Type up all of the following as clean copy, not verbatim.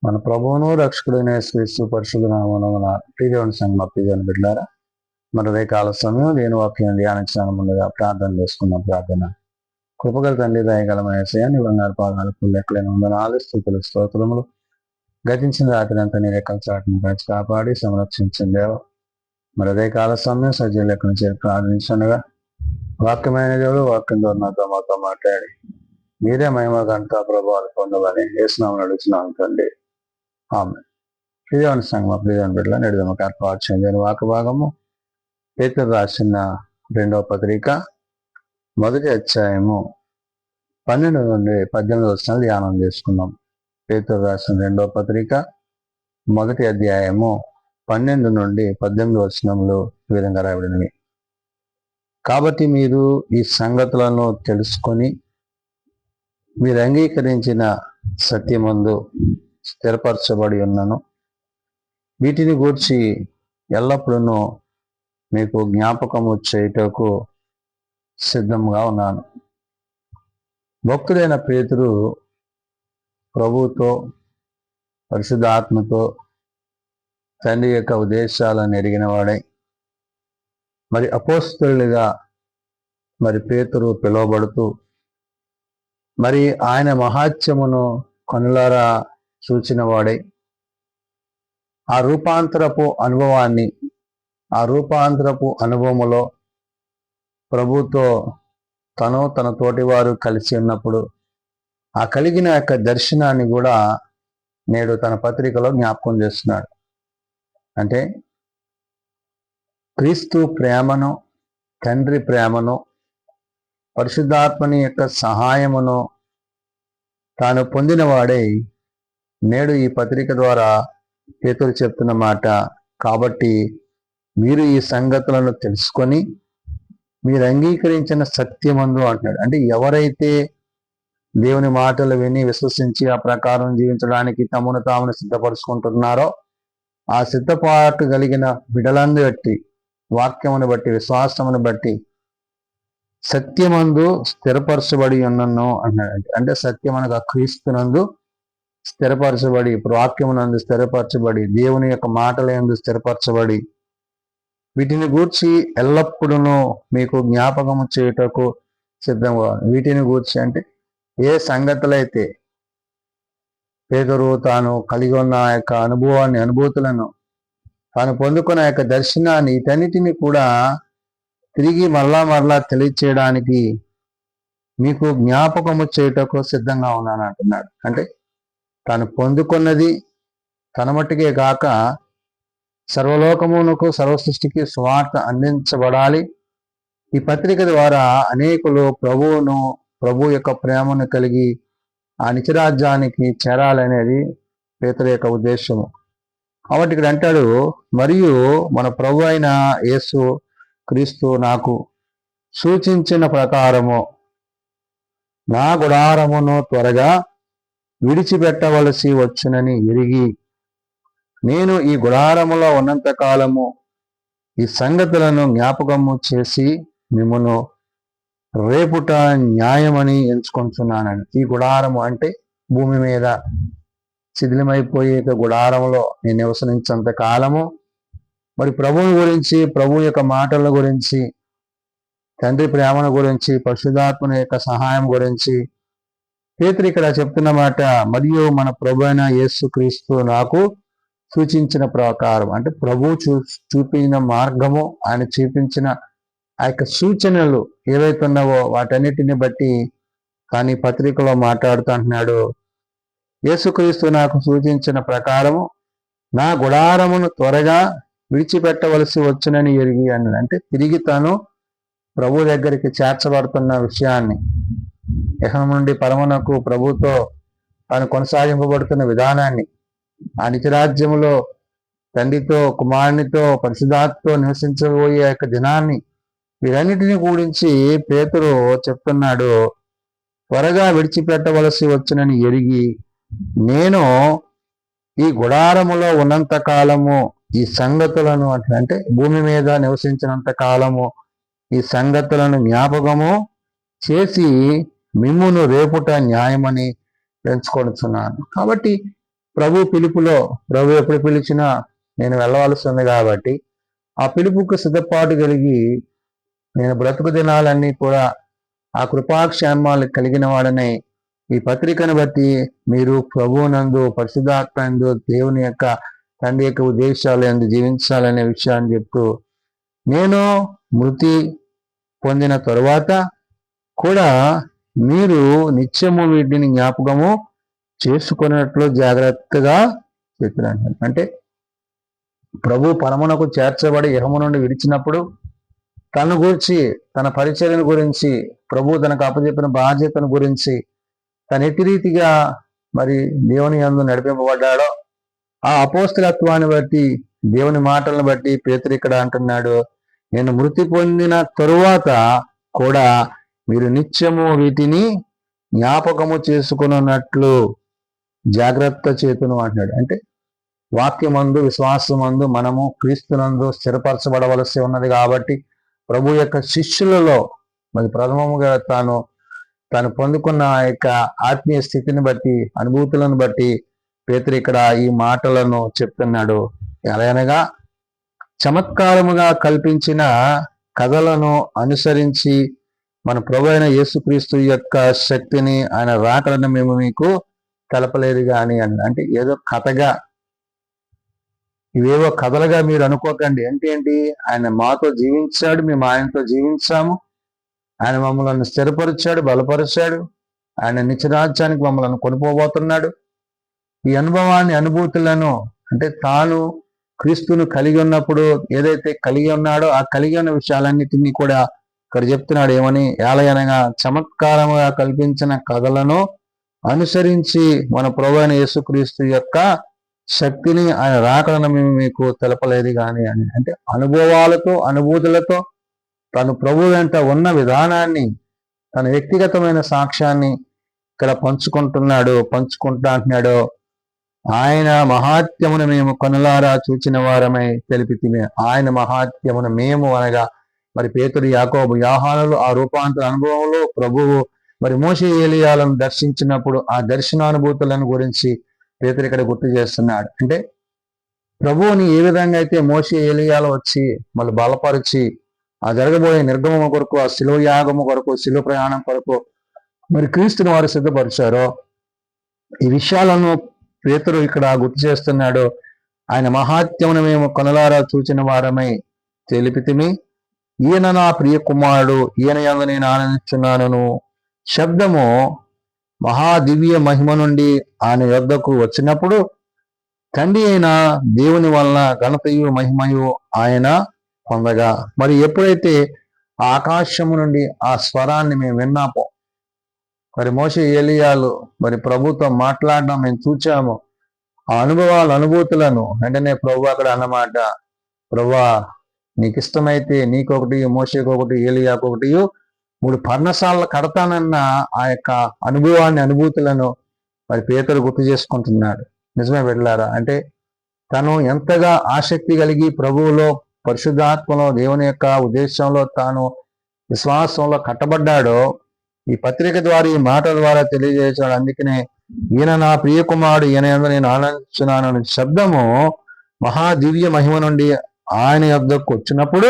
మన ప్రభువును రక్షకుడైన యేసు పరిశుద్ధ నామమున ప్రియదేవుని సంగమ ప్రియదేవుని బిడ్డలారా, మన రేకాల సమయం దేని వాక్యం ధ్యానించడానికి ముందుగా ప్రార్థన చేసుకున్న ప్రార్థన. కృపగల తండ్రి దయగలమైన యేసయ్య, నీ బంగారు పాదాలకు లెక్కలేని వందనాలు, స్తుతులు స్తోత్రములు. గతించిన రాత్రి అంతా నీ రెక్కల చాటును కాచి కాపాడి సంరక్షించిన దేవ, మరి రేకాల సమయం సజీవ లెక్కను చేరి ప్రార్థించగా వాక్యమైన దేవుడు వాక్యం ద్వారా నాతో మాతో మాట్లాడి మీరే మహిమ గంట ప్రభావాలు పొందవని యేసునామమున అడుగుతున్నాను తండ్రి. ఆమె ప్రియదేవుని సంగమ ప్రియదేవుని బిడ్డల నేడు మాకు ఏర్పాటు చేయని వాక్య భాగము పేతురు రాసిన 2వ పత్రిక 1వ అధ్యాయము 12 నుండి 18 వచనాలు ధ్యానం చేసుకున్నాం. పేతురు రాసిన 2వ పత్రిక 1వ అధ్యాయము 12 నుండి 18 వచనములు ఈ విధంగా రాయబడినవి. కాబట్టి మీరు ఈ సంగతులను తెలుసుకొని మీరు అంగీకరించిన సత్యమందు స్థిరపరచబడి ఉన్నాను. వీటిని గూర్చి ఎల్లప్పుడూ మీకు జ్ఞాపకము చేయుటకు సిద్ధంగా ఉన్నాను. భక్తుడైన పేతురు ప్రభువుతో పరిశుద్ధాత్మతో తండ్రి యొక్క ఉద్దేశాలను ఎరిగిన వాడై మరి అపోస్తలుడిగా మరి పేతురు పిలువబడుతూ మరి ఆయన మహాత్మ్యమును కనులారా చూచిన వాడై ఆ రూపాంతరపు అనుభవములో ప్రభుతో తన తోటివారు కలిసి ఉన్నప్పుడు ఆ కలిగిన యొక్క దర్శనాన్ని కూడా నేడు తన పత్రికలో జ్ఞాపకం చేస్తున్నాడు. అంటే క్రీస్తు ప్రేమను, తండ్రి ప్రేమను, పరిశుద్ధాత్మని యొక్క సహాయమును తాను పొందిన వాడై నేడు ఈ పత్రిక ద్వారా పేతురు చెప్తున్న మాట, కాబట్టి మీరు ఈ సంగతులను తెలుసుకొని మీరు అంగీకరించిన సత్యమందు అంటున్నాడు. అంటే ఎవరైతే దేవుని మాటలు విని విశ్వసించి ఆ ప్రకారం జీవించడానికి తమను తామును సిద్ధపరుచుకుంటున్నారో ఆ సిద్ధపాటు కలిగిన బిడలందు బట్టి, వాక్యమును బట్టి, విశ్వాసమును బట్టి సత్యమందు స్థిరపరచబడి ఉన్నను అన్నాడు. అంటే సత్యమనగా క్రీస్తునందు స్థిరపరచబడి, వాక్యమునందు స్థిరపరచబడి, దేవుని యొక్క మాటల యందు స్థిరపరచబడి, వీటిని గూర్చి ఎల్లప్పుడూ మీకు జ్ఞాపకము చేయుటకు సిద్ధంగా. వీటిని గూర్చి అంటే ఏ సంగతులైతే పేతురు తాను కలిగి ఉన్న యొక్క అనుభూతులను, తాను పొందుకున్న యొక్క దర్శనాన్ని, వీటన్నిటిని కూడా తిరిగి మరలా తెలియచేయడానికి మీకు జ్ఞాపకము చేయుటకు సిద్ధంగా ఉన్నాను అంటున్నాడు. అంటే తాను పొందుకున్నది తన మట్టుకే కాక సర్వలోకమునకు, సర్వసృష్టికి సువార్త అందించబడాలి. ఈ పత్రిక ద్వారా అనేకులు ప్రభు యొక్క ప్రేమను కలిగి ఆ నిత్యరాజ్యానికి చేరాలనేది పేతురు యొక్క ఉద్దేశము. కాబట్టి ఇక్కడ అంటాడు, మరియు మన ప్రభు అయిన యేసు క్రీస్తు నాకు సూచించిన ప్రకారము నా గుడారమును త్వరగా విడిచిపెట్టవలసి వచ్చునని ఎరిగి నేను ఈ గుడారములో ఉన్నంత కాలము ఈ సంగతులను జ్ఞాపకము చేసి మిమ్మును రేపుట న్యాయమని ఎంచుకుంటున్నానని. ఈ గుడారము అంటే భూమి మీద శిథిలమైపోయే గుడారంలో నేను నివసించేంత కాలము మరి ప్రభువు గురించి, ప్రభు యొక్క మాటల గురించి, తండ్రి ప్రేమను గురించి, పరిశుద్ధాత్మని యొక్క సహాయం గురించి పేతురు ఇక్కడ చెప్తున్న మాట, మరియు మన ప్రభు అయిన యేసు క్రీస్తు నాకు సూచించిన ప్రకారం. అంటే ప్రభు చూపిన మార్గము, ఆయన చూపించిన ఆ యొక్క సూచనలు ఏవైతే ఉన్నావో వాటన్నిటిని బట్టి కానీ పత్రికలో మాట్లాడుతూ అంటున్నాడు, యేసుక్రీస్తు నాకు సూచించిన ప్రకారము నా గుడారమును త్వరగా విడిచిపెట్టవలసి వచ్చునని ఎరిగి అన్నాడు. అంటే తిరిగి తాను ప్రభు దగ్గరికి చేర్చబడుతున్న విషయాన్ని, ఇహం నుండి పరమునకు ప్రభుతో తాను కొనసాగింపబడుతున్న విధానాన్ని, ఆ నిత్యరాజ్యములో తండ్రితో, కుమారునితో, పరిశుద్ధాత్మతో నివసించబోయే యొక్క దినాన్ని, వీరన్నిటిని గురించి పేతురు చెప్తున్నాడు. త్వరగా విడిచిపెట్టవలసి వచ్చునని ఎరిగి నేను ఈ గుడారములో ఉన్నంత కాలము ఈ సంగతులను, అంటే భూమి మీద నివసించినంత కాలము ఈ సంగతులను జ్ఞాపకము చేసి మిమ్మును రేపుట న్యాయమని ఎంచుకొనుచున్నాను. కాబట్టి ప్రభు పిలుపులో ప్రభు ఎప్పుడు పిలిచినా నేను వెళ్ళవలసి ఉంది కాబట్టి ఆ పిలుపుకు సిద్ధపాటు కలిగి నేను బ్రతుకు దినాలన్నీ కూడా ఆ కృపాక్షేమాలు కలిగిన వాడనే ఈ పత్రికను బట్టి మీరు ప్రభువునందు పరిశుద్ధాత్మందు దేవుని యొక్క తండ్రి యొక్క ఉద్దేశాలు ఎందు జీవించాలనే విషయాన్ని చెప్తూ నేను మృతి పొందిన తరువాత కూడా మీరు నిత్యము వీటిని జ్ఞాపకము చేసుకున్నట్లు జాగ్రత్తగా చెప్పినాను. అంటే ప్రభు పరమునకు చేర్చబడి ఇహము నుండి విడిచినప్పుడు తన గురించి తన పరిచర్యను గురించి ప్రభు తనకు అప్పచెప్పిన బాధ్యతను గురించి తన ఎట్టి రీతిగా మరి దేవుని యందు నడిపింపబడ్డాడో ఆ అపోస్తలత్వాన్ని బట్టి దేవుని మాటలను బట్టి పేతురు ఇక్కడ అంటున్నాడు, నేను మృతి పొందిన తరువాత కూడా మీరు నిత్యము వీటిని జ్ఞాపకము చేసుకున్నట్లు జాగ్రత్త చేతును అంటున్నాడు. అంటే వాక్యమందు విశ్వాసమందు మనము క్రీస్తునందు స్థిరపరచబడవలసి ఉన్నది కాబట్టి ప్రభు యొక్క శిష్యులలో మరి ప్రథమముగా తాను పొందుకున్న ఆ యొక్క ఆత్మీయ స్థితిని బట్టి అనుభూతులను బట్టి పేతురు ఇక్కడ ఈ మాటలను చెప్తున్నాడు. ఎలాగనగా చమత్కారముగా కల్పించిన కథలను అనుసరించి మన ప్రభు అయిన యేసుక్రీస్తు యొక్క శక్తిని ఆయన రాకడను మేము మీకు తెలపలేదు కానీ అంటే ఏదో కథగా ఇవేవో కథలుగా మీరు అనుకోకండి. ఏంటి ఆయన మాతో జీవించాడు, మేము ఆయనతో జీవించాము, ఆయన మమ్మల్ని స్థిరపరిచాడు, బలపరిచాడు, ఆయన నిత్యరాజ్యానికి మమ్మల్ని కొనుక్కోబోతున్నాడు. ఈ అనుభవాన్ని అనుభూతులను అంటే తాను క్రీస్తును కలిగి ఉన్నప్పుడు ఏదైతే కలిగి ఉన్నాడో ఆ కలిగి ఉన్న విషయాలన్నిటినీ కూడా ఇక్కడ చెప్తున్నాడు. ఏమని? ఏలయనగా చమత్కారముగా కల్పించిన కథలను అనుసరించి మన ప్రభు అయిన యేసుక్రీస్తు యొక్క శక్తిని ఆయన రాకడను మేము మీకు తెలపలేదు కానీ అని. అంటే అనుభవాలతో అనుభూతులతో తను ప్రభు వెంట ఉన్న విధానాన్ని తన వ్యక్తిగతమైన సాక్ష్యాన్ని ఇక్కడ పంచుకుంటా అంటున్నాడు. ఆయన మహాత్యమును మేము కనులారా చూచిన వారమై తెలిపితిమే. ఆయన మహాత్యమును మేము అనగా మరి పేతురు, యాకోబు, యోహానులు ఆ రూపాంతర అనుభవంలో ప్రభువు మరి మోషే ఏలియాలను దర్శించినప్పుడు ఆ దర్శనానుభూతులను గురించి పేతురు ఇక్కడ గుర్తు చేస్తున్నాడు. అంటే ప్రభువుని ఏ విధంగా అయితే మోషే ఏలియాలు వచ్చి మళ్ళీ బలపరిచి ఆ జరగబోయే నిర్గమము కొరకు, ఆ శిలువ యాగము కొరకు, శిలువ ప్రయాణం కొరకు మరి క్రీస్తుని వారు సిద్ధపరిచారో ఈ విషయాలను పేతురు ఇక్కడ గుర్తు చేస్తున్నాడు. ఆయన మహాత్యమును మేము కనులారా చూచిన వారమై తెలిపితిమి. ఈయన నా ప్రియ కుమారుడు, ఈయన యందు నేను ఆనందించున్నాను శబ్దము మహాదివ్య మహిమ నుండి ఆయన యొద్దకు వచ్చినప్పుడు తండ్రి అయిన దేవుని వలన ఘనతయు మహిమయు ఆయన పొందగా మరి ఎప్పుడైతే ఆకాశము నుండి ఆ స్వరాన్ని మేము విన్నామో మరి మోషే ఏలియాలు మరి ప్రభుతో మాట్లాడడం మేము చూచాము. ఆ అనుభూతులను వెంటనే ప్రభు అక్కడ అన్నమాట, ప్రభువా నీకు ఇష్టమైతే నీకొకటి, మోషేకొకటి, ఏలియాకొకటి 3 పర్ణశాలలు కడతానన్న ఆ యొక్క అనుభూతులను మరి పేతురు గుర్తు చేసుకుంటున్నాడు. నిజమే బిడ్డలారా, అంటే తను ఎంతగా ఆసక్తి కలిగి ప్రభువులో, పరిశుద్ధాత్మలో, దేవుని యొక్క ఉద్దేశంలో తాను విశ్వాసంలో కట్టబడ్డాడో ఈ పత్రిక ద్వారా ఈ మాటల ద్వారా తెలియజేశాడు. అందుకనే ఈయన నా ప్రియ కుమారుడు, ఈయన యందు నేను ఆనందిస్తున్నాను శబ్దము మహాదివ్య మహిమ నుండి ఆయన యొద్దకు వచ్చినప్పుడు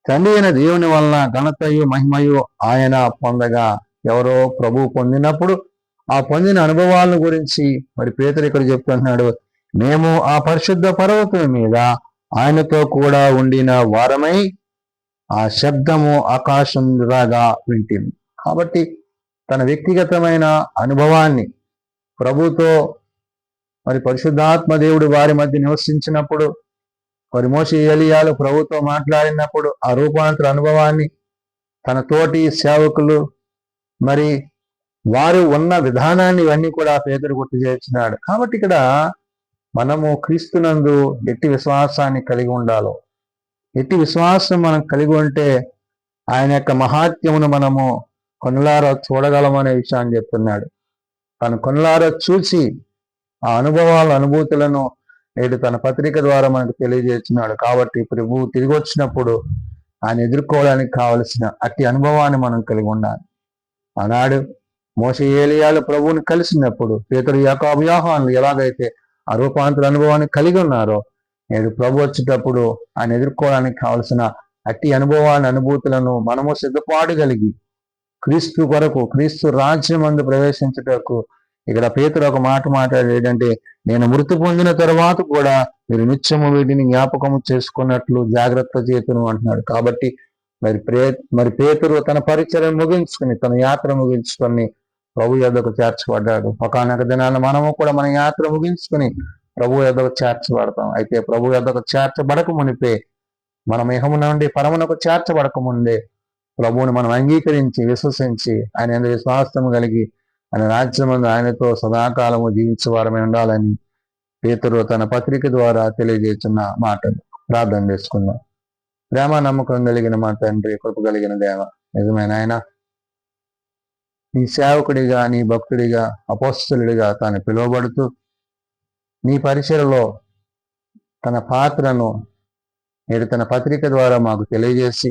తండ్రి అయిన దేవుని వలన ఘనతయు మహిమయు ఆయన పొందగా. ఎవరో ప్రభు పొందినప్పుడు ఆ పొందిన అనుభవాలను గురించి మరి పేతురు ఇక్కడ చెప్తున్నాడు. మేము ఆ పరిశుద్ధ పర్వతం మీద ఆయనతో కూడా ఉండిన వారమై ఆ శబ్దము ఆకాశం రాగా వింటిమి. కాబట్టి తన వ్యక్తిగతమైన అనుభవాన్ని ప్రభుతో మరి పరిశుద్ధాత్మ దేవుడు వారి మధ్య నివసించినప్పుడు మరి మోషే ఏలియాలు ప్రభుతో మాట్లాడినప్పుడు ఆ రూపాంతర అనుభవాన్ని తన తోటి సేవకులు మరి వారు ఉన్న విధానాన్ని ఇవన్నీ కూడా పేతురు గుర్తు చేస్తున్నాడు. కాబట్టి ఇక్కడ మనము క్రీస్తునందు ఎట్టి విశ్వాసాన్ని కలిగి ఉండాలో, ఎట్టి విశ్వాసం మనం కలిగి ఉంటే ఆయన యొక్క మహాత్యమును మనము కనులారా చూడగలమనే విషయాన్ని చెప్తున్నాడు. తను కనులారా చూసి ఆ అనుభూతులను నేడు తన పత్రిక ద్వారా మనకు తెలియజేస్తున్నాడు. కాబట్టి ప్రభు తిరిగి వచ్చినప్పుడు ఆయన ఎదుర్కోవడానికి కావలసిన అట్టి అనుభవాన్ని మనం కలిగి ఉండాలి. ఆనాడు మోషే ఏలియాలు ప్రభువుని కలిసినప్పుడు పేతురు, యాకోబు, యోహానులు ఎలాగైతే ఆ రూపాంతర అనుభవాన్ని కలిగి ఉన్నారో నేడు ప్రభు వచ్చేటప్పుడు ఆయన ఎదుర్కోవడానికి కావలసిన అట్టి అనుభవాన్ని అనుభూతులను మనము సిద్ధపాటు కలిగి క్రీస్తు కొరకు క్రీస్తు రాజ్యం అందు ప్రవేశించుటకు ఇక్కడ పేతురు ఒక మాట మాట్లాడేది ఏంటంటే, నేను మృతి పొందిన తర్వాత కూడా మీరు నిత్యము వీటిని జ్ఞాపకము చేసుకున్నట్లు జాగ్రత్త చేతును అంటున్నాడు. కాబట్టి మరి పేతురు తన పరిచయం ముగించుకుని తన యాత్ర ముగించుకొని ప్రభు యొద్దకు చేర్చబడ్డాడు. ఒకానొక దినాన్ని మనము కూడా మన యాత్ర ముగించుకుని ప్రభు యొద్దకు చేర్చబడతాం. అయితే ప్రభు యొద్దకు చేర్చబడక మునిపే మనం ఇహము నుండి పరమునకు చేర్చబడక ముందే ప్రభువుని మనం అంగీకరించి విశ్వసించి ఆయన విశ్వాసం కలిగి ఆయన రాజ్యమందు ఆయనతో సదాకాలము జీవించేవారమై ఉండాలని పేతురు తన పత్రిక ద్వారా తెలియజేస్తున్న మాటలు. ప్రార్థన చేసుకుందాం. ప్రేమ నమ్మకం కలిగిన మా తండ్రి, కృప కలిగిన దేవ, నిజమైన ఆయన నీ సేవకుడిగా నీ భక్తుడిగా అపోస్తలుడిగా తాను పిలువబడుతూ నీ పరిచయలో తన పాత్రను నేడు తన పత్రిక ద్వారా మాకు తెలియజేసి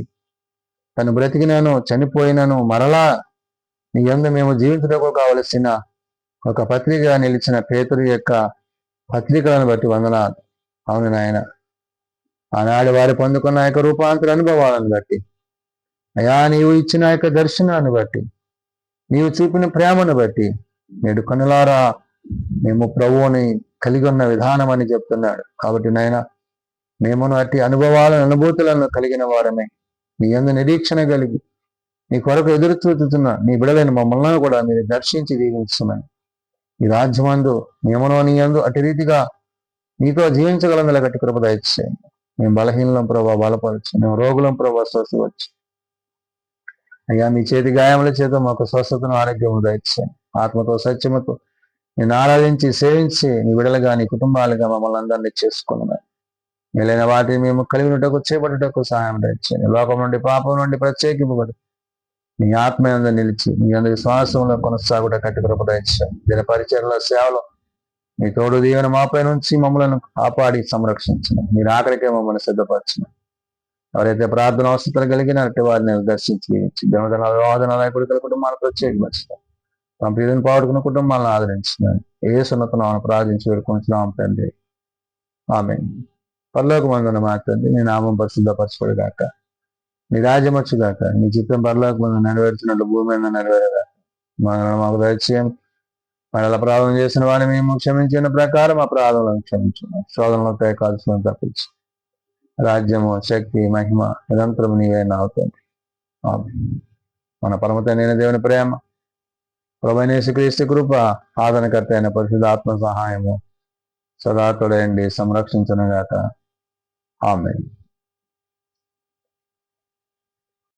తను బ్రతికినాను చనిపోయినాను మరలా నీ యందు మేము జీవించడానికి కావలసిన ఒక పత్రికగా నిలిచిన పేతురు యొక్క పత్రికలను బట్టి వందనాలు. అవును నాయన, ఆనాడు వారు పొందుకున్న యొక్క రూపాంతర అనుభవాలను బట్టి, అయా నీవు ఇచ్చిన యొక్క దర్శనాన్ని బట్టి, నీవు చూపిన ప్రేమను బట్టి నేడు కనులారా మేము ప్రభువుని కలిగి ఉన్న విధానం అని చెప్తున్నాడు. కాబట్టి నాయన మేమును అట్టి అనుభవాలను అనుభూతులను కలిగిన వారమే నీ యందు నిరీక్షణ కలిగి నీ కొరకు ఎదురు చూస్తున్న నీ బిడలైన మమ్మల్ని కూడా మీరు దర్శించి దీవించమని ఈ రాజ్యమందు మేమునో నీ యందు అటు రీతిగా నీతో జీవించగలందుల గట్టి కృప దయచేయండి. మేము బలహీనం ప్రభావ బలపరచు, మేము రోగులం ప్రభావ స్వస్థవచ్చు. అయ్యా మీ చేతి గాయముల చేత మాకు స్వస్థతను ఆరోగ్యము దయచేయండి. ఆత్మతో సత్యముతో నేను ఆరాధించి సేవించి నీ బిడలుగా నీ కుటుంబాలుగా మమ్మల్ని అందరినీ చేసుకున్నాను. మేలైన వాటిని మేము కలిగినటకు చేపట్టుటకు సహాయం దయచేయండి. లోకం నుండి పాపం నుండి ప్రత్యేకింపబడి నీ ఆత్మ యందు నిలిచి నీ యందు విశ్వాసంలో కొనసాగుట కట్టి కృప దయచేయండి. దిన పరిచయంలో సేవలో మీ తోడు దీవెన మాపై నుంచి మమ్మల్ని కాపాడి సంరక్షించిన మీరు ఆఖరికే మమ్మల్ని సిద్ధపరచిన ఎవరైతే ప్రార్థన అవసరాలు కలిగిన అట్టి వారిని దర్శించి వాదనాల కుటుంబాలను ప్రత్యేకపరుస్తారు. తమ ప్రియని పాడుకున్న కుటుంబాలను ఆదరించినాను. ఏ సున్నతను ప్రార్థించి వేడుకుంటున్నాం తండ్రి, ఆమేన్. పరలోకమందున మా తండ్రి, నీ నామం పరిశుద్ధపరచబడుగాక, నీ రాజ్యం వచ్చుగాక, నీ చిత్తం పరలోకమందు నెరవేర్చినట్లు భూమి మీద నెరవేరగాక. మాకు దయచేయం. మనల ప్రార్థన చేసిన వారిని మేము క్షమించిన ప్రకారం ఆ ప్రార్థనలను క్షమించున్నాం. శోధనలతో కాల్సిన తప్పించి రాజ్యము శక్తి మహిమ నిరంతరం నీవైనా అవుతుంది. మన పరమ తండ్రి దేవుని ప్రేమ, ప్రభువైన యేసుక్రీస్తు కృప, ఆదరణకర్త అయిన పరిశుద్ధాత్మ సహాయము సదా తోడయండి సంరక్షించునుగాక. ఆమేన్.